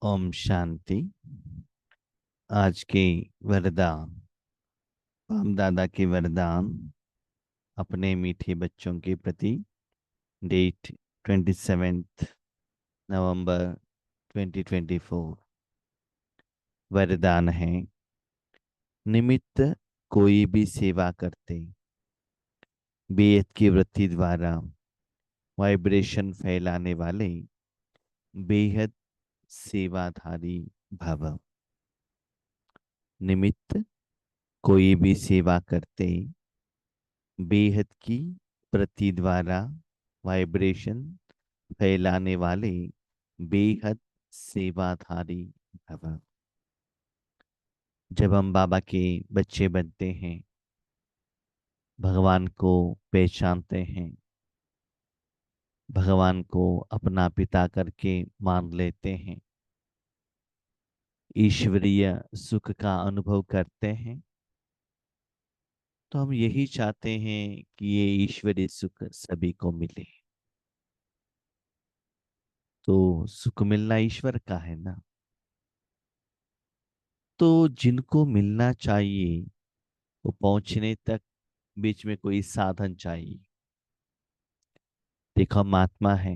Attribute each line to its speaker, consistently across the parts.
Speaker 1: ओम शांति। आज के वरदान, हम दादा के वरदान अपने मीठे बच्चों के प्रति। डेट 27 नवंबर 2024। वरदान है, निमित्त कोई भी सेवा करते, बेहद की वृत्ति द्वारा वाइब्रेशन फैलाने वाले बेहद सेवाधारी भव। निमित्त कोई भी सेवा करते, बेहद की प्रति द्वारा वाइब्रेशन फैलाने वाले बेहद सेवाधारी भव। जब हम बाबा के बच्चे बनते हैं, भगवान को पहचानते हैं, भगवान को अपना पिता करके मान लेते हैं, ईश्वरीय सुख का अनुभव करते हैं, तो हम यही चाहते हैं कि ये ईश्वरीय सुख सभी को मिले। तो सुख मिलना ईश्वर का है ना, तो जिनको मिलना चाहिए वो पहुंचने तक बीच में कोई साधन चाहिए। देखो, हम आत्मा है,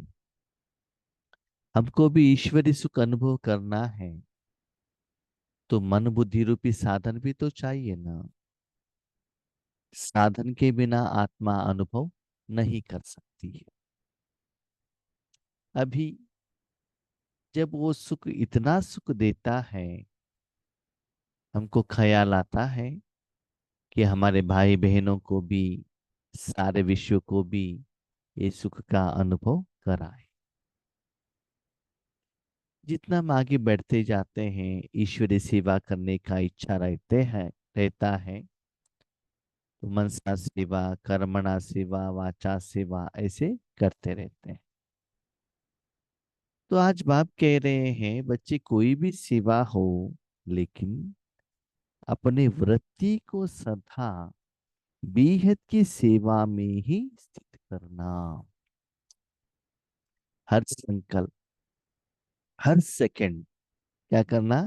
Speaker 1: हमको भी ईश्वरीय सुख अनुभव करना है, तो मन बुद्धि रूपी साधन भी तो चाहिए ना। साधन के बिना आत्मा अनुभव नहीं कर सकती है। अभी जब वो सुख इतना सुख देता है, हमको ख्याल आता है कि हमारे भाई बहनों को भी, सारे विश्व को भी ये सुख का अनुभव कराए। जितना हम आगे बढ़ते जाते हैं, ईश्वरीय सेवा करने का इच्छा रहता है, तो मनसा सेवा, कर्मणा सेवा, वाचा सेवा ऐसे करते रहते हैं। तो आज बाप कह रहे हैं, बच्चे कोई भी सेवा हो, लेकिन अपने वृत्ति को सदा बेहद की सेवा में ही स्थित करना। हर संकल्प, हर सेकंड क्या करना?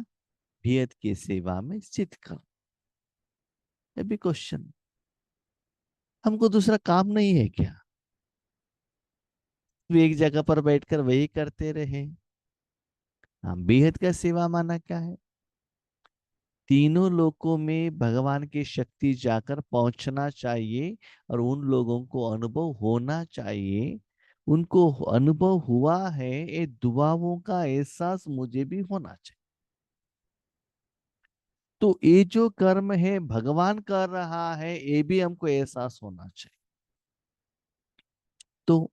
Speaker 1: बेहद की सेवा में स्थित कर। अभी क्वेश्चन, हमको दूसरा काम नहीं है क्या? तो एक जगह पर बैठकर वही करते रहे? हम बेहद का सेवा माना क्या है? तीनों लोकों में भगवान की शक्ति जाकर पहुंचना चाहिए, और उन लोगों को अनुभव होना चाहिए। उनको अनुभव हुआ है, ये दुआओं का एहसास मुझे भी होना चाहिए। तो ये जो कर्म है भगवान कर रहा है, ये भी हमको एहसास होना चाहिए। तो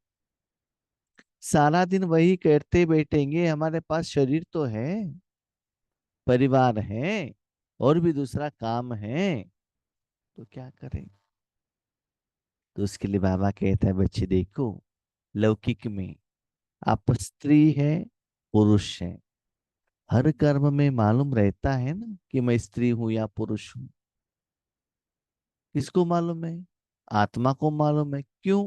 Speaker 1: सारा दिन वही करते बैठेंगे, हमारे पास शरीर तो है, परिवार है, और भी दूसरा काम है, तो क्या करें? तो उसके लिए बाबा कहता है, बच्चे देखो, लौकिक में आप स्त्री है, पुरुष है, हर कर्म में मालूम रहता है ना कि मैं स्त्री हूं या पुरुष हूं। किसको मालूम है? आत्मा को मालूम है। क्यों?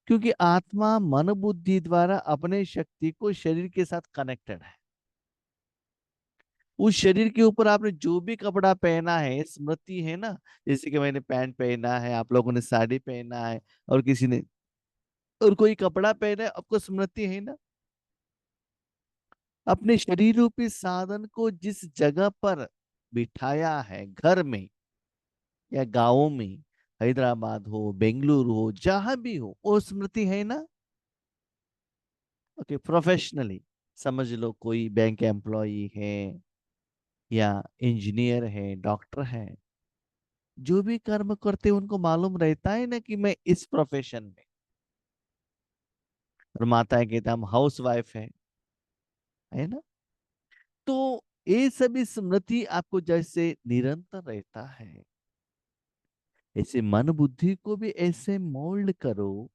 Speaker 1: क्योंकि आत्मा मन बुद्धि द्वारा अपने शक्ति को शरीर के साथ कनेक्टेड है। उस शरीर के ऊपर आपने जो भी कपड़ा पहना है, स्मृति है ना। जैसे कि मैंने पैंट पहना है, आप लोगों ने साड़ी पहना है, और किसी ने और कोई कपड़ा पहना है, आपको स्मृति है ना। अपने शरीर रूपी साधन को जिस जगह पर बिठाया है, घर में या गांवों में, हैदराबाद हो, बेंगलुरु हो, जहां भी हो, वो स्मृति है ना। ओके, प्रोफेशनली समझ लो, कोई बैंक एम्प्लॉई है या इंजीनियर है, डॉक्टर है, जो भी कर्म करते हैं उनको मालूम रहता है ना कि मैं इस प्रोफेशन में। और माताएं कहते हम हाउस वाइफ है ना। तो ये सभी स्मृति आपको जैसे निरंतर रहता है, ऐसे मन बुद्धि को भी ऐसे मोल्ड करो।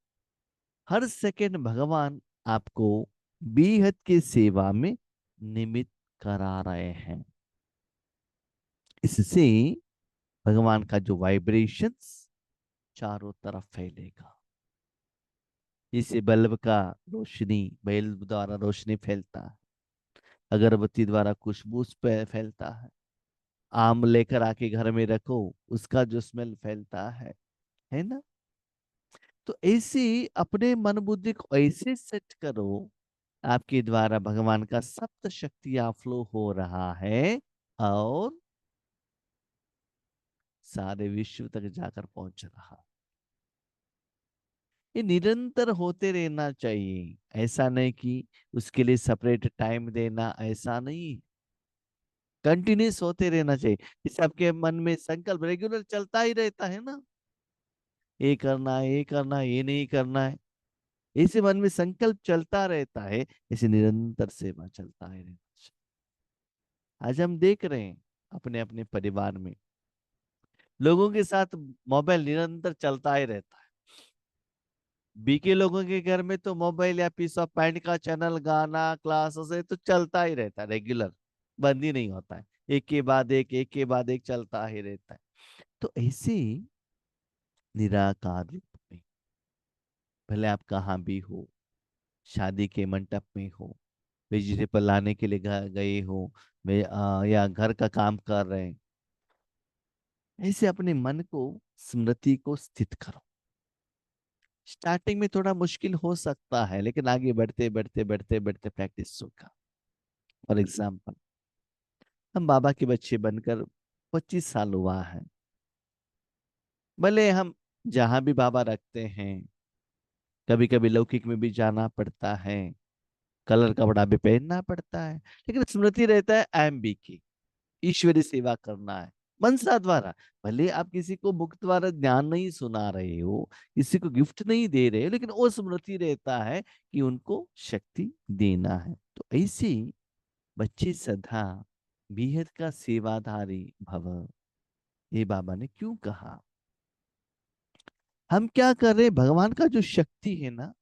Speaker 1: हर सेकंड भगवान आपको बेहद की सेवा में निमित्त करा रहे हैं। इससे भगवान का जो वाइब्रेशंस चारों तरफ फैलेगा। जैसे बल्ब का रोशनी, बल्ब द्वारा रोशनी फैलता है, अगरबत्ती द्वारा खुशबू फैलता है। आम लेकर आके घर में रखो, उसका जो स्मेल फैलता है ना। तो ऐसी अपने मन बुद्धि को ऐसे सेट करो, आपके द्वारा भगवान का सप्त शक्तियां फ्लो हो रहा है और सारे विश्व तक जाकर पहुंच रहा। ये निरंतर होते रहना चाहिए, ऐसा नहीं कि उसके लिए सेपरेट टाइम देना, ऐसा नहीं। कंटिन्यूस होते रहना चाहिए। जैसे आपके मन में संकल्प रेगुलर चलता ही रहता है ना, ये करना है, ये करना है, ये नहीं करना है, ऐसे मन में संकल्प चलता रहता है, ऐसे निरंतर सेवा चलता है रहना चाहिए। आज हम देख रहे हैं अपने अपने परिवार में लोगों के साथ मोबाइल निरंतर चलता ही रहता है। बीके लोगों के घर में तो मोबाइल या पीस ऑफ पैंट का चैनल, गाना, क्लासेस है तो चलता ही रहता है रेगुलर, बंद ही नहीं होता है। एक के बाद एक चलता ही रहता है। तो ऐसे ही निराकार रूप में, भले आप कहाँ भी हो, शादी के मंडप में हो, वेजिटेबल लाने के लिए गए हो, या घर का काम कर रहे हैं, ऐसे अपने मन को, स्मृति को स्थित करो। स्टार्टिंग में थोड़ा मुश्किल हो सकता है, लेकिन आगे बढ़ते बढ़ते बढ़ते बढ़ते प्रैक्टिस होगा। फॉर एग्जाम्पल, हम बाबा के बच्चे बनकर 25 साल हुआ है। भले हम जहां भी बाबा रखते हैं, कभी कभी लौकिक में भी जाना पड़ता है, कलर कपड़ा भी पहनना पड़ता है, लेकिन स्मृति रहता है एम बी की, ईश्वरी सेवा करना है मनसा द्वारा। भले आप किसी को मुख द्वारा ज्ञान नहीं सुना रहे हो, किसी को गिफ्ट नहीं दे रहे हो, लेकिन वो स्मृति रहता है कि उनको शक्ति देना है। तो ऐसे बच्चे सदा बेहद का सेवाधारी भव, ये बाबा ने क्यों कहा। हम क्या कर रहे हैं, भगवान का जो शक्ति है ना,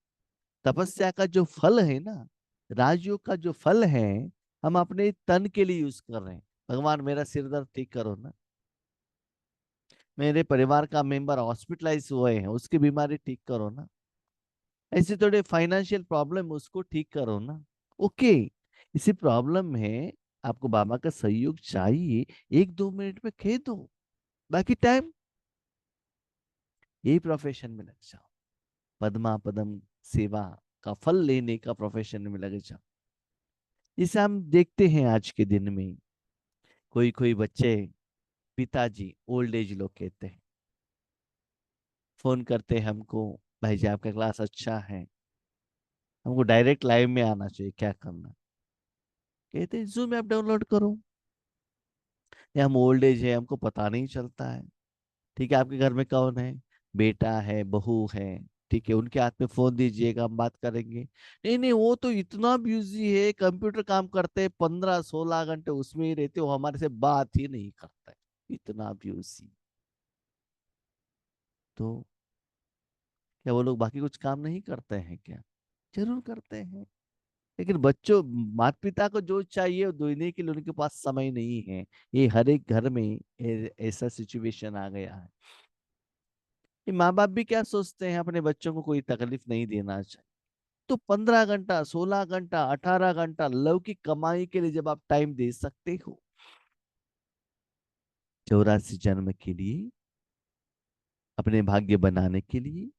Speaker 1: तपस्या का जो फल है ना, राजयोग का जो फल है, हम अपने तन के लिए यूज कर रहे हैं। भगवान मेरा सिर दर्द ठीक करो ना, मेरे परिवार का मेंबर हॉस्पिटलाइज हुए हैं उसकी बीमारी ठीक करो ना, ऐसे थोड़े फाइनेंशियल प्रॉब्लम उसको ठीक करो ना। ओके, इसी प्रॉब्लम है, आपको बाबा का सहयोग चाहिए, 1-2 मिनट में कह दो, बाकी टाइम यही प्रोफेशन में लग जाओ, पद्मा पदम सेवा का फल लेने का प्रोफेशन में लग जाओ। इसे हम देखते हैं आज के दिन में, कोई कोई बच्चे, पिताजी ओल्ड एज लोग कहते हैं, फोन करते हैं हमको, भाई जी आपका क्लास अच्छा है, हमको डायरेक्ट लाइव में आना चाहिए, क्या करना। कहते हैं जूम ऐप डाउनलोड करो, या हम ओल्ड एज है हमको पता नहीं चलता है। ठीक है, आपके घर में कौन है, बेटा है, बहू है, ठीक है, उनके हाथ में फोन दीजिएगा, हम बात करेंगे। नहीं नहीं, वो तो इतना बिजी है, कंप्यूटर काम करते हैं, 15-16 घंटे उसमें ही रहते, वो हमारे से बात ही नहीं करता है, इतना बिजी। तो क्या वो लोग बाकी कुछ काम नहीं करते हैं क्या, जरूर करते हैं। लेकिन बच्चों, माता पिता को जो चाहिए वो देने के लिए उनके पास समय नहीं है। ये हर एक घर में ऐसा सिचुएशन आ गया है। ये माँ बाप भी क्या सोचते हैं, अपने बच्चों को कोई तकलीफ नहीं देना चाहिए। तो 15 घंटा, 16 घंटा, 18 घंटा लौकिक कमाई के लिए जब आप टाइम दे सकते हो, 84 जन्म के लिए, अपने भाग्य बनाने के लिए,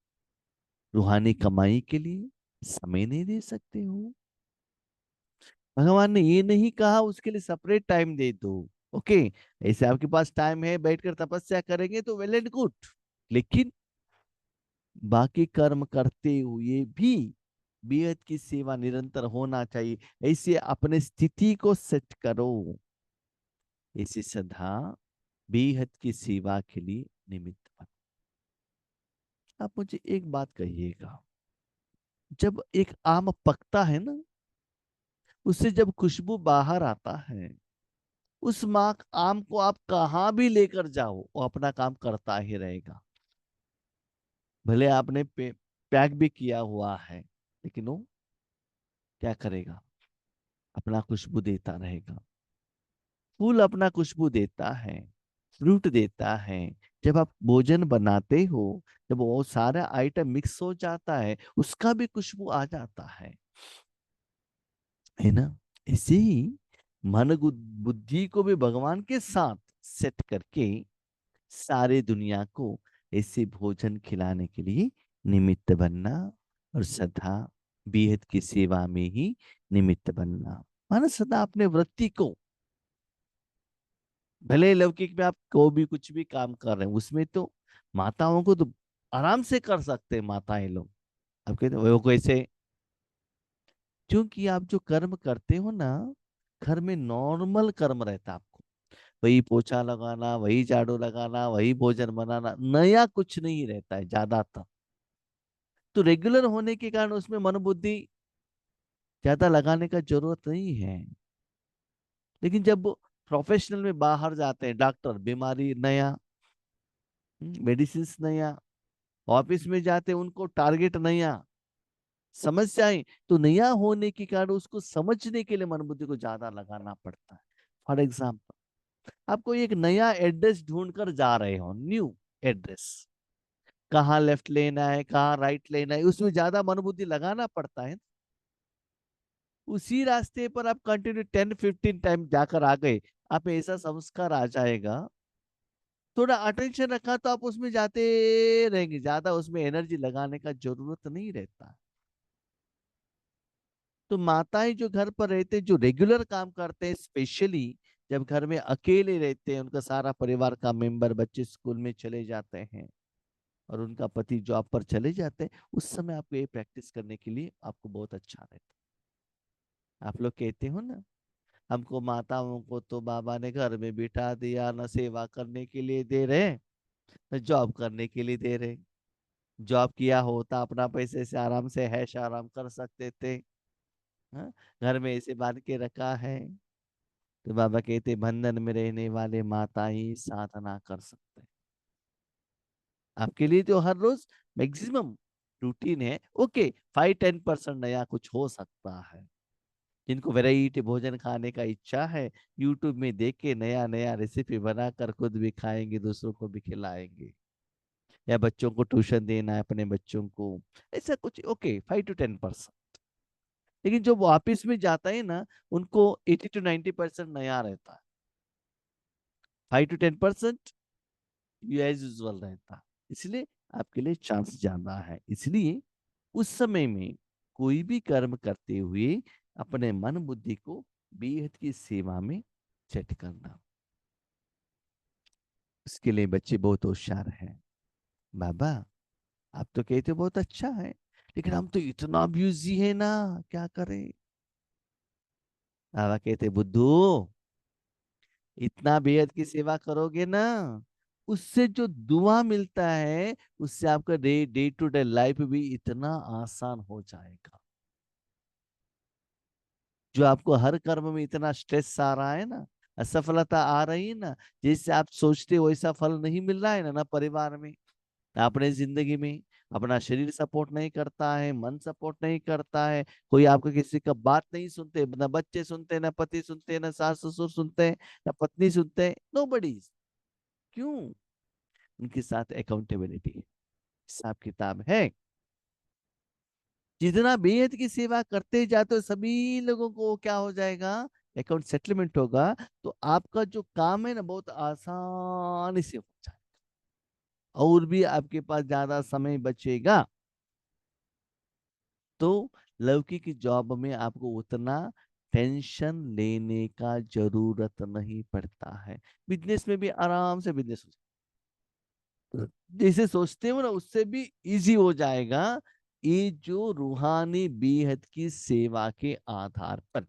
Speaker 1: रूहानी कमाई के लिए समय नहीं दे सकते हो। भगवान ने ये नहीं कहा उसके लिए सेपरेट टाइम दे दो। ओके, ऐसे आपके पास टाइम है, बैठकर तपस्या करेंगे तो वेल एंड गुड, लेकिन बाकी कर्म करते हुए भी बेहद की सेवा निरंतर होना चाहिए। ऐसे अपने स्थिति को सेट करो, ऐसे सदा बेहद की सेवा के लिए निमित्त बनो। आप मुझे एक बात कहिएगा, जब एक आम पकता है ना, उससे जब खुशबू बाहर आता है, उस माँ आम को आप कहाँ भी लेकर जाओ वो अपना काम करता ही रहेगा। भले आपने पैक भी किया हुआ है, लेकिन वो क्या करेगा, अपना खुशबू देता रहेगा। फूल अपना खुशबू देता है, फ्रूट देता है। जब आप भोजन बनाते हो, जब वो सारा आइटम मिक्स हो जाता है, उसका भी खुशबू आ जाता है ना। ऐसे ही बुद्धि को भी भगवान के साथ सेट करके सारे दुनिया को ऐसे भोजन खिलाने के लिए निमित्त बनना, और सदा बेहद की सेवा में ही निमित्त बनना। माना सदा अपने वृत्ति को, भले लौकिक में आप को भी कुछ भी काम कर रहे हैं, उसमें तो माताओं को तो आराम से कर सकते हैं माताएं लोग। आप कहते हैं वो कैसे? क्योंकि आप जो कर्म करते हो ना, घर में नॉर्मल कर्म रहता है आपको, वही पोछा लगाना, वही झाड़ू लगाना, वही भोजन बनाना, नया कुछ नहीं रहता है ज्यादातर। तो रेगुलर होने के कारण उसमें मन बुद्धि ज्यादा लगाने का जरूरत नहीं है। लेकिन जब प्रोफेशनल में बाहर जाते हैं, डॉक्टर, बीमारी नया, मेडिसिन नया, ऑफिस में जाते हैं उनको टारगेट नया, समस्याएं तो नया होने के कारण उसको समझने के लिए मन बुद्धि को ज्यादा लगाना पड़ता है। फॉर एग्जाम्पल, आपको एक नया एड्रेस ढूंढ कर जा रहे हो, न्यू एड्रेस, कहाँ लेफ्ट लेना है, कहाँ राइट लेना है, उसमें ज्यादा मन बुद्धि लगाना पड़ता है। उसी रास्ते पर आप कंटिन्यू 10-15 टाइम जाकर आ गए, आप में ऐसा संस्कार आ जाएगा, थोड़ा अटेंशन रखा तो आप उसमें जाते रहेंगे, ज्यादा उसमें एनर्जी लगाने का जरूरत नहीं रहता। तो माताएं जो घर पर रहते हैं, जो रेगुलर काम करते हैं, स्पेशली जब घर में अकेले रहते हैं, उनका सारा परिवार का मेंबर, बच्चे स्कूल में चले जाते हैं और उनका पति जॉब पर चले जाते हैं, उस समय आपको ये प्रैक्टिस करने के लिए आपको बहुत अच्छा रहता है। आप लोग कहते हो ना, हमको माताओं को तो बाबा ने घर में बिठा दिया, न सेवा करने के लिए दे रहे, न जॉब करने के लिए दे रहे। जॉब किया होता अपना पैसे से आराम से ऐश आराम कर सकते थे। हाँ? घर में ऐसे बांध के रखा है। तो बाबा कहते बंधन में रहने वाले माता ही साधना कर सकते हैं। आपके लिए तो हर रोज मैक्सिमम रूटीन है, ओके, 5-10% नया कुछ हो सकता है। जिनको वैरायटी भोजन खाने का इच्छा है, यूट्यूब में देख के नया नया रेसिपी बनाकर खुद भी खाएंगे, दूसरों को भी खिलाएंगे। या बच्चों को ट्यूशन देना है अपने बच्चों को, ऐसा कुछ, ओके, 5-10%। लेकिन जो वापिस में जाता है ना, उनको 80-90% नया रहता है, 5-10% एज यूजल रहता। इसलिए आपके लिए चांस ज्यादा है। इसलिए उस समय में कोई भी कर्म करते हुए अपने मन बुद्धि को बेहद की सेवा में सेट करना। उसके लिए बच्चे बहुत होशियार हैं। बाबा, आप तो कहते हो बहुत अच्छा है, लेकिन हम तो इतना बिजी है ना, क्या करें? बाबा कहते बुद्धू, इतना बेहद की सेवा करोगे ना, उससे जो दुआ मिलता है, उससे आपका day day to day life भी इतना आसान हो जाएगा। जो आपको हर कर्म में इतना स्ट्रेस आ रहा है ना, असफलता आ रही है ना, जैसे आप सोचते हो वैसा फल नहीं मिल रहा है ना, ना परिवार में, ना अपने जिंदगी में, अपना शरीर सपोर्ट नहीं करता है, मन सपोर्ट नहीं करता है, कोई आपको किसी का बात नहीं सुनते, ना बच्चे सुनते, ना पति सुनते, ना सास ससुर सुनते, ना पत्नी सुनते, नोबडी। क्यों? उनके साथ अकाउंटेबिलिटी, हिसाब किताब है। जितना बेहद की सेवा करते जाते हो, सभी लोगों को क्या हो जाएगा, अकाउंट सेटलमेंट होगा। तो आपका जो काम है ना, बहुत आसानी से हो जाएगा, और भी आपके पास ज्यादा समय बचेगा। तो लौकिक जॉब में आपको उतना टेंशन लेने का जरूरत नहीं पड़ता है। बिजनेस में भी आराम से बिजनेस हो जाएगा। जैसे सोचते हो ना, उससे भी इजी हो जाएगा। ये जो रूहानी बेहद की सेवा के आधार पर,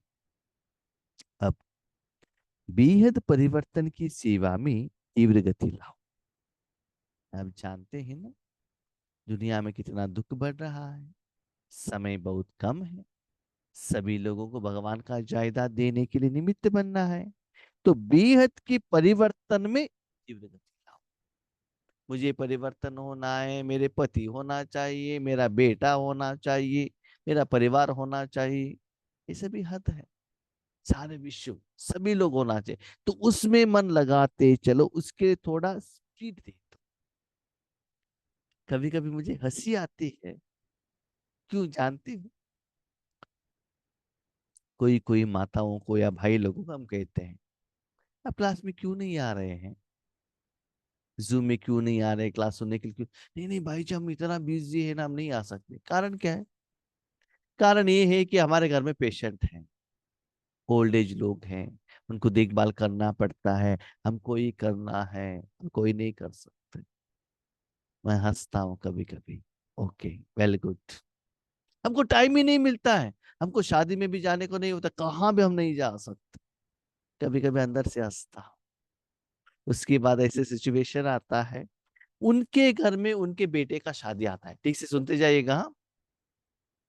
Speaker 1: अब बेहद परिवर्तन की सेवा में तीव्र गति लाओ। आप जानते हैं ना, दुनिया में कितना दुख बढ़ रहा है, समय बहुत कम है, सभी लोगों को भगवान का जायदाद देने के लिए निमित्त बनना है। तो बेहद की परिवर्तन में तीव्र गति लाओ। मुझे परिवर्तन होना है, मेरे पति होना चाहिए, मेरा बेटा होना चाहिए, मेरा परिवार होना चाहिए, ये सभी हद है। सारे विश्व सभी लोग होना चाहिए, तो उसमें मन लगाते चलो, उसके थोड़ा स्पीड दे दो। कभी कभी मुझे हंसी आती है, क्यों जानती हो? कोई कोई माताओं को या भाई लोगों को हम कहते हैं, आप क्लास में क्यों नहीं आ रहे हैं, जूम में क्यों नहीं आ रहे, क्लास सुनने के लिए क्यों? नहीं नहीं भाई जी, हम इतना बिजी है ना, हम नहीं आ सकते। कारण क्या है? कारण ये है कि हमारे घर में पेशेंट हैं, ओल्ड एज लोग हैं, उनको देखभाल करना पड़ता है, हमको ही करना है, हम कोई नहीं कर सकते। मैं हंसता हूँ कभी कभी। Okay, very good. हमको टाइम ही नहीं मिलता है, हमको शादी में भी जाने को नहीं होता, कहाँ भी हम नहीं जा सकते। कभी कभी अंदर से हंसता हूँ। उसके बाद ऐसे सिचुएशन आता है, उनके घर में उनके बेटे का शादी आता है, ठीक से सुनते जाइएगा।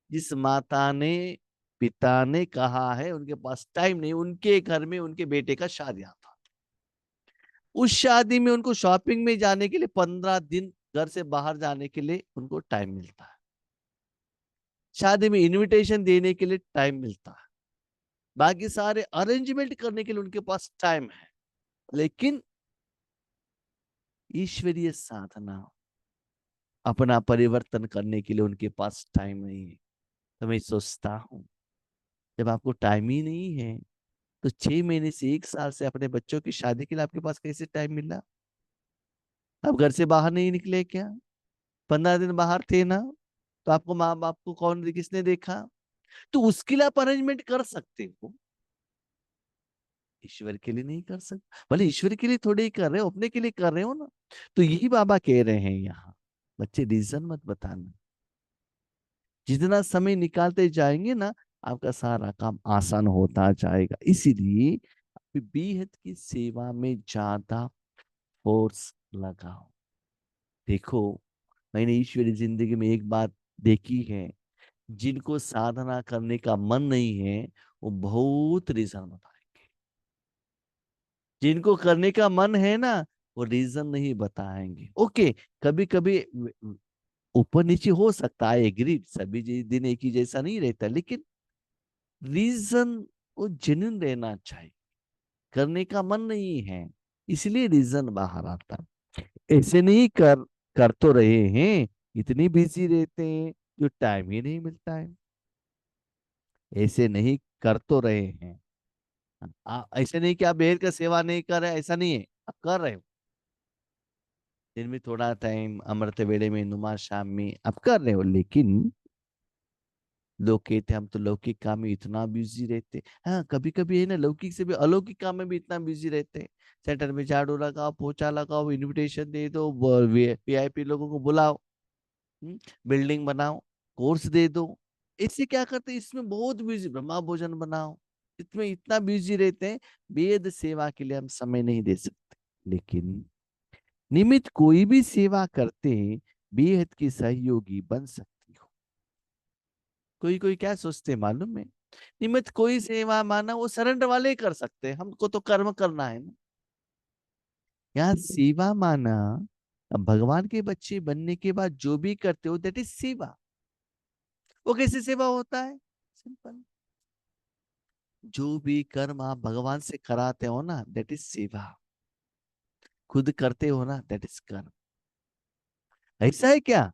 Speaker 1: जिस माता ने, पिता ने कहा है उनके पास टाइम नहीं, उनके घर में उनके बेटे का शादी आता है। उस शादी में उनको शॉपिंग में जाने के लिए 15 दिन, घर से बाहर जाने के लिए उनको टाइम मिलता है। शादी में इनविटेशन देने के लिए टाइम मिलता है, बाकी सारे अरेंजमेंट करने के लिए उनके पास टाइम है। लेकिन ईश्वरीय साधना, अपना परिवर्तन करने के लिए उनके पास टाइम नहीं है। तो मैं सोचता हूँ, जब आपको टाइम ही नहीं है, तो 6 महीने से 1 साल से अपने बच्चों की शादी के लिए आपके पास कैसे टाइम मिला? आप घर से बाहर नहीं निकले क्या? 15 दिन बाहर थे ना? तो आपको माँ बाप को कौन, किसने देखा? तो उसके लिए आप अरेंजमेंट कर सकते हो, ईश्वर के लिए नहीं कर सकते। भले ईश्वर के लिए थोड़े ही कर रहे हो, अपने के लिए कर रहे हो ना। तो यही बाबा कह रहे हैं यहाँ, बच्चे रीजन मत बताना। जितना समय निकालते जाएंगे ना, आपका सारा काम आसान होता जाएगा। इसीलिए बेहद की सेवा में ज्यादा फोर्स लगाओ। देखो, मैंने ईश्वरी जिंदगी में एक बात देखी है, जिनको साधना करने का मन नहीं है, वो बहुत रीजन बताएंगे। जिनको करने का मन है ना, वो रीजन नहीं बताएंगे। ओके, कभी कभी ऊपर नीचे हो सकता है, एग्री, सभी दिन एक ही जैसा नहीं रहता, लेकिन रीजन वो जेन्युइन रहना चाहिए। करने का मन नहीं है, इसलिए रीजन बाहर आता है। ऐसे नहीं कर तो रहे हैं, इतनी बिजी रहते हैं जो टाइम ही नहीं मिलता है। ऐसे नहीं, कर तो रहे हैं। ऐसे नहीं कि आप बेहद का सेवा नहीं कर रहे, ऐसा नहीं है, आप कर रहे हो। दिन में थोड़ा टाइम, अमृत वेले में, नुमा शाम में आप कर रहे हो, लेकिन लोग कहते हैं हम तो लौकिक काम में इतना बिजी रहते। हाँ, कभी कभी है ना, लौकिक से भी अलौकिक काम में भी इतना बिजी रहते हैं। सेंटर में झाड़ू लगाओ, पोछा लगाओ, इनविटेशन दे दो, वीआईपी लोगों को बुलाओ, बिल्डिंग बनाओ, कोर्स दे दो। इससे क्या करते हैं, इसमें बहुत बिजी, ब्रह्मा भोजन बनाओ, इसमें इतना बिजी रहते हैं। वेद सेवा के लिए हम समय नहीं दे सकते। लेकिन निमित्त कोई भी सेवा करते हैं, बेहद की सहयोगी बन सकती हो। कोई कोई क्या सोचते हैं मालूम है, निमित्त कोई सेवा माना वो सरेंडर वाले ही कर सकते हैं, हमको तो कर्म करना है ना। यहाँ सेवा माना, अब भगवान के बच्चे बनने के बाद जो भी करते हो, दैट इज सेवा। वो कैसे सेवा होता है? सिंपल, जो भी कर्म आप भगवान से कराते हो ना, दैट इज सेवा। खुद करते हो ना, दैट इज कर्म। ऐसा है क्या?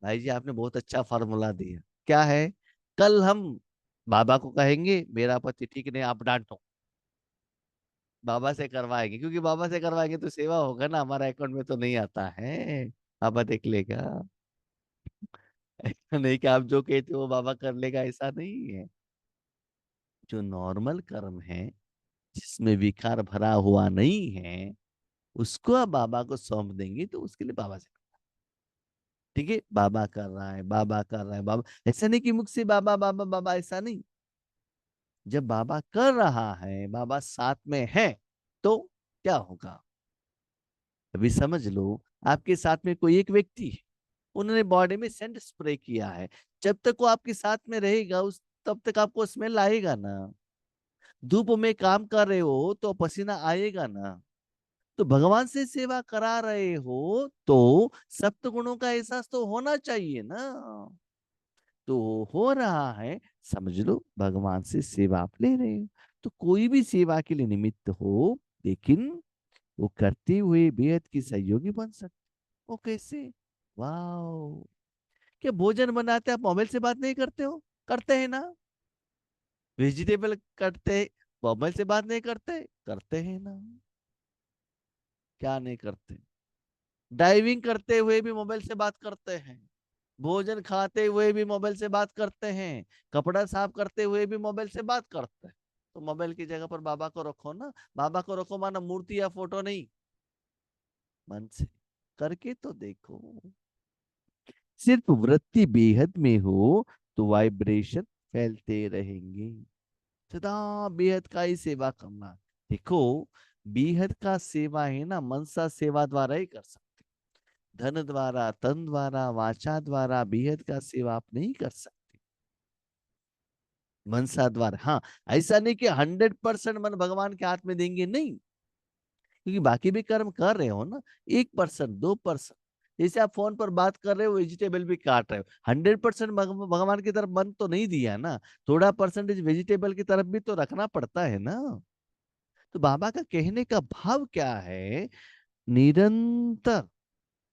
Speaker 1: भाई जी, आपने बहुत अच्छा फॉर्मूला दिया। क्या है? कल हम बाबा को कहेंगे मेरा पति ठीक नहीं, आप डांटो, बाबा से करवाएंगे, क्योंकि बाबा से करवाएंगे तो सेवा होगा ना, हमारा अकाउंट में तो नहीं आता है, बाबा देख लेगा। ऐसा नहीं कि आप जो कहते हो वो बाबा कर लेगा, ऐसा नहीं है। जो नॉर्मल कर्म है, जिसमें विकार भरा हुआ नहीं है, उसको आप बाबा को सौंप देंगे, तो उसके लिए बाबा से, ठीक है, बाबा कर रहा है, बाबा कर रहा है, बाबा, ऐसा नहीं कि मुख से बाबा बाबा बाबा, ऐसा नहीं। जब बाबा कर रहा है, बाबा साथ में है, तो क्या होगा? अभी समझ लो, आपके साथ में कोई एक व्यक्ति है, उन्होंने बॉडी में सेंट स्प्रे किया है। जब तक वो आपके साथ में रहेगा, उस तब तक आपको स्मेल आएगा ना। धूप में काम कर रहे हो तो पसीना आएगा ना। तो भगवान से सेवा करा रहे हो तो सप्त गुणों का एहसास तो होना चाहिए ना। तो हो रहा है, समझ लो भगवान से सेवा आप ले रहे हो। तो कोई भी सेवा के लिए निमित्त हो, लेकिन वो करते हुए बेहद की सहयोगी बन सकते। वो कैसे? वाह! क्या भोजन बनाते आप मोबाइल से बात नहीं करते हो? करते हैं ना? वेजिटेबल करते, मोबाइल से बात नहीं करते? करते हैं ना, क्या नहीं करते? ड्राइविंग करते हुए भी मोबाइल से बात करते हैं, भोजन खाते हुए भी मोबाइल से बात करते हैं, कपड़ा साफ करते हुए भी मोबाइल से बात करते हैं। तो मोबाइल की जगह पर बाबा को रखो ना। बाबा को रखो माना मूर्ति या फोटो नहीं, मन से करके तो देखो। सिर्फ वृत्ति बेहद में हो तो वाइब्रेशन फैलते रहेंगे। सदा बेहद का ही सेवा करना। देखो, बेहद का सेवा है ना, मनसा सेवा द्वारा ही कर सकते। धन द्वारा, तन द्वारा, वाचा द्वारा बेहद का सेवा आप नहीं कर सकते। मनसा द्वारा, हाँ। ऐसा नहीं कि 100% मन भगवान के हाथ में देंगे, नहीं। क्योंकि बाकी भी कर्म कर रहे हो ना, 1%, 2%। जैसे आप फोन पर बात कर रहे हो, वेजिटेबल भी काट रहे हो, 100% भगवान की तरफ मन तो नहीं दिया ना। थोड़ा परसेंटेज वेजिटेबल की तरफ भी तो रखना पड़ता है ना। तो बाबा का कहने का भाव क्या है? निरंतर,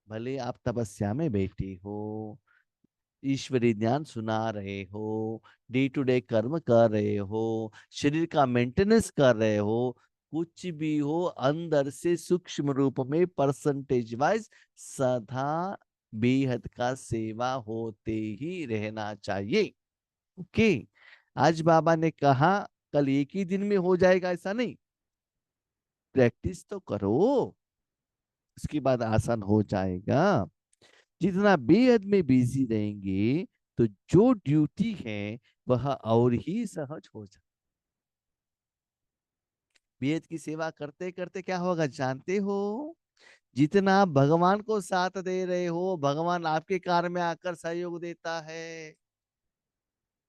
Speaker 1: भले आप तपस्या में बैठे हो, ईश्वरी ज्ञान सुना रहे हो, डे टू डे कर्म कर रहे हो, शरीर का मेंटेनेंस कर रहे हो, कुछ भी हो, अंदर से सूक्ष्म रूप में परसेंटेज वाइज सदा बेहद का सेवा होते ही रहना चाहिए। ओके। आज बाबा ने कहा कल एक ही दिन में हो जाएगा, ऐसा नहीं। प्रैक्टिस तो करो, उसके बाद आसान हो जाएगा। जितना बेहद में बिजी रहेंगे तो जो ड्यूटी है वह और ही सहज हो जाए। बेहद की सेवा करते करते क्या होगा जानते हो? जितना आप भगवान को साथ दे रहे हो, भगवान आपके कार्य में आकर सहयोग देता है,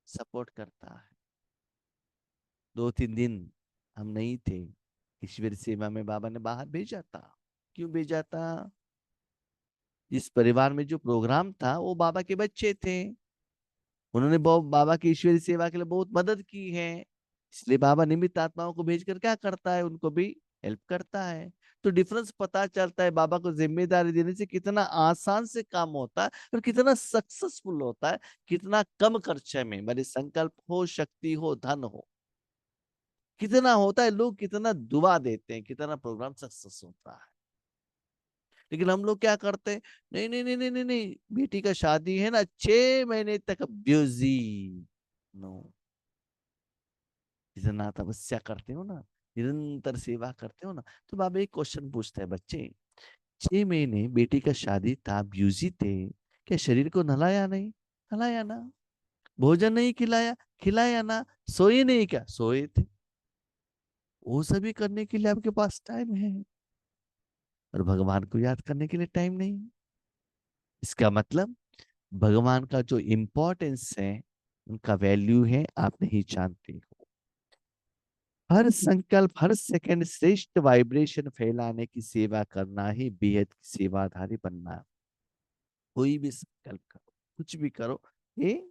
Speaker 1: सपोर्ट करता है। 2-3 दिन हम नहीं थे, ईश्वर सेवा में बाबा ने बाहर भेजा था। क्यों भेजा था? जिस परिवार में जो प्रोग्राम था वो बाबा के बच्चे थे, उन्होंने बाबा की ईश्वरी सेवा के लिए बहुत मदद की है। इसलिए बाबा निमित्त आत्माओं को भेजकर क्या करता है, उनको भी हेल्प करता है। तो डिफरेंस पता चलता है, बाबा को जिम्मेदारी देने से कितना आसान से काम होता है और कितना सक्सेसफुल होता है, कितना कम खर्चे में, भले संकल्प हो, शक्ति हो, धन हो, कितना होता है, लोग कितना दुआ देते हैं, कितना प्रोग्राम सक्सेस होता है। लेकिन हम लोग क्या करते हैं? नहीं नहीं नहीं नहीं नहीं नहीं, बेटी का शादी है ना, 6 महीने तक बिजी। नो। जितना तपस्या करते हो ना, निरंतर सेवा करते हो ना, तो बाबा एक क्वेश्चन पूछता है, बच्चे 6 महीने बेटी का शादी था, बिजी थे, क्या शरीर को नहलाया नहीं? नहलाया ना। भोजन नहीं खिलाया? खिलाया ना। सोए नहीं? क्या सोए थे? वो सभी करने के लिए आपके पास टाइम है, और भगवान को याद करने के लिए टाइम नहीं। इसका मतलब भगवान का जो इम्पोर्टेंस है, उनका वैल्यू है, आप नहीं जानते हो। हर संकल्प, हर सेकंड श्रेष्ठ वाइब्रेशन फैलाने की सेवा करना ही बेहद की सेवाधारी बनना है। कोई भी संकल्प करो, कुछ भी करो, ये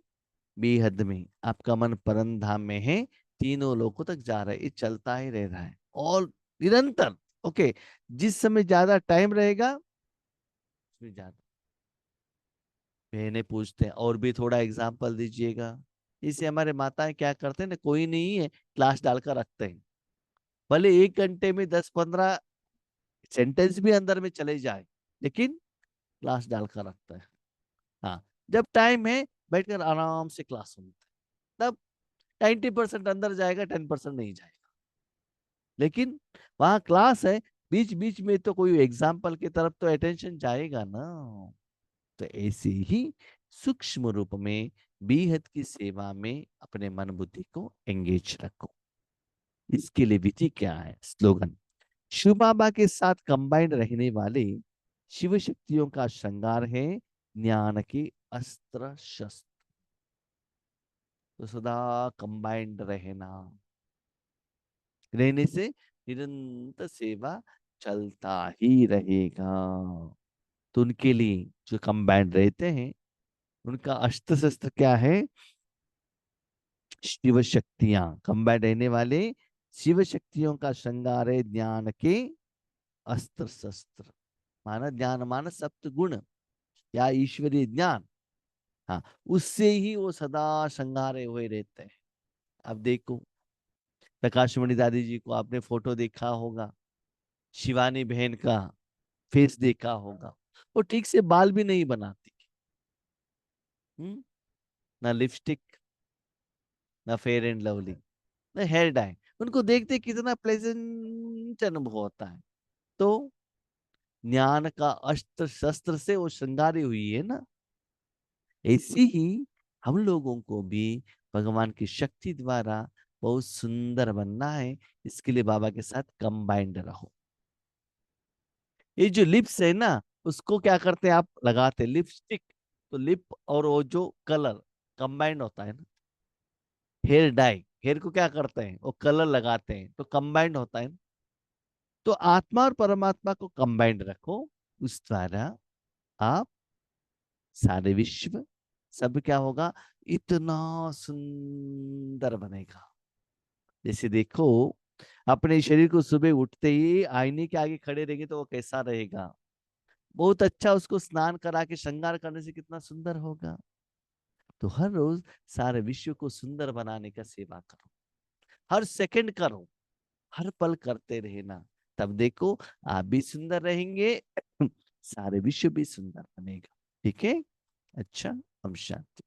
Speaker 1: बेहद में, आपका मन परम धाम में है, तीनों लोगों तक जा रहा है, ये चलता ही रह रहा है और निरंतर। ओके। जिस समय ज्यादा टाइम रहेगा, उसमें ज्यादा बहनें पूछते हैं और भी थोड़ा एग्जाम्पल दीजिएगा। इसे हमारे माताएं क्या करते हैं ना, कोई नहीं है, क्लास डालकर रखते हैं, भले 1 घंटे में 10-15 सेंटेंस भी अंदर में चले जाए, लेकिन क्लास डालकर रखता है। हाँ, जब टाइम है बैठकर आराम से क्लास सुनता है, तब 90% अंदर जाएगा, 10% नहीं जाएगा। लेकिन वहां क्लास है, बीच बीच में तो कोई एग्जाम्पल की तरफ तो अटेंशन जाएगा ना। तो ऐसे ही सूक्ष्म रूप में बेहद की सेवा में अपने मन बुद्धि को एंगेज रखो। इसके लिए विधि क्या है? स्लोगन: शिव बाबा के साथ कंबाइंड रहने वाले शिव शक्तियों का श्रृंगार है ज्ञान के अस्त्र शस्त्र। तो सदा कंबाइंड रहने से निरंतर सेवा चलता ही रहेगा। तो उनके लिए जो कंबाइंड रहते हैं, उनका अस्त्र शस्त्र क्या है? शिव शक्तियां। कंबाइंड रहने वाले शिव शक्तियों का श्रृंगार है ज्ञान के अस्त्र शस्त्र। माना ज्ञान, माना सप्त गुण या ईश्वरीय ज्ञान। हाँ, उससे ही वो सदा श्रृंगारे हुए रहते हैं। अब देखो, प्रकाशमणि दादी जी को आपने फोटो देखा होगा, शिवानी बहन का फेस देखा होगा, वो ठीक से बाल भी नहीं बनाती। हम्म। ना लिपस्टिक, ना फेयर एंड लवली, ना हेयर डाई। उनको देखते कितना प्लेजेंट अनुभव होता है। तो ज्ञान का अस्त्र शस्त्र से वो श्रृंगारी हुई है ना। ऐसी ही हम लोगों को भी भगवान की शक्ति द्वारा बहुत सुंदर बनना है। इसके लिए बाबा के साथ कंबाइंड रहो। ये जो लिप्स है ना, उसको क्या करते हैं आप, लगाते लिपस्टिक, तो लिप और वो जो कलर कंबाइंड होता है ना। हेयर डाई, हेयर को क्या करते हैं, वो कलर लगाते हैं तो कंबाइंड होता है ना। तो आत्मा और परमात्मा को कंबाइंड रखो, उस द्वारा आप सारे विश्व सब क्या होगा, इतना सुंदर बनेगा। जैसे देखो, अपने शरीर को सुबह उठते ही आईने के आगे खड़े रहेंगे तो वो कैसा रहेगा, बहुत अच्छा। उसको स्नान करा के श्रृंगार करने से कितना सुंदर होगा। तो हर रोज सारे विश्व को सुंदर बनाने का सेवा करो, हर सेकंड करो, हर पल करते रहना। तब देखो, आप भी सुंदर रहेंगे, सारे विश्व भी सुंदर बनेगा। ठीक है। अच्छा, हम शांति।